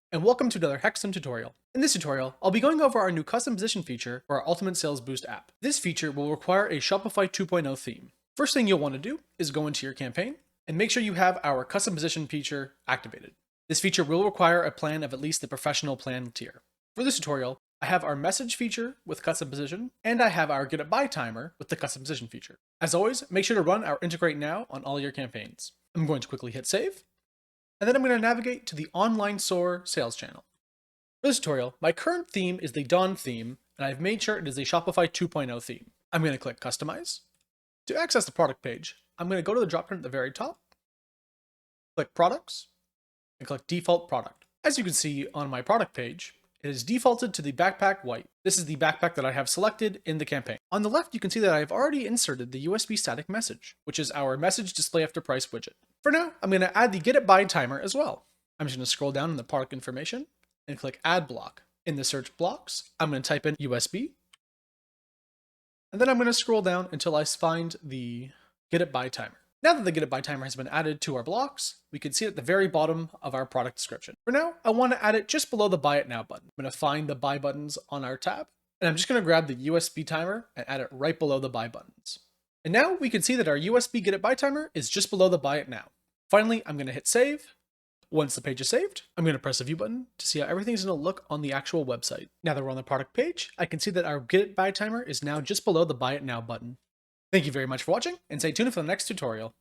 And welcome to another Hexsim tutorial. In this tutorial, I'll be going over our new custom position feature for our Ultimate Sales Boost app. This feature will require a Shopify 2.0 theme. First thing you'll want to do is go into your campaign and make sure you have our custom position feature activated. This feature will require a plan of at least the professional plan tier. For this tutorial, I have our message feature with custom position, and I have our get it buy timer with the custom position feature. As always, make sure to run our integrate now on all your campaigns. I'm going to quickly hit save, and then I'm going to navigate to the online SOAR sales channel. For this tutorial, my current theme is the Dawn theme, and I've made sure it is a Shopify 2.0 theme. I'm going to click Customize. To access the product page, I'm going to go to the dropdown at the very top, click Products, and click Default Product. As you can see on my product page, it is defaulted to the backpack white. This is the backpack that I have selected in the campaign. On the left, you can see that I have already inserted the USB static message, which is our message display after price widget. For now, I'm going to add the get it buy timer as well. I'm just going to scroll down in the product information and click add block. In the search blocks, I'm going to type in USB, and then I'm going to scroll down until I find the get it buy timer. Now that the get it buy timer has been added to our blocks, we can see it at the very bottom of our product description. For now, I want to add it just below the buy it now button. I'm going to find the buy buttons on our tab, and I'm just going to grab the USB timer and add it right below the buy buttons. And now we can see that our USB get it buy timer is just below the buy it now. Finally, I'm going to hit save. Once the page is saved, I'm going to press the view button to see how everything's going to look on the actual website. Now that we're on the product page, I can see that our get it buy timer is now just below the buy it now button. Thank you very much for watching, and stay tuned for the next tutorial.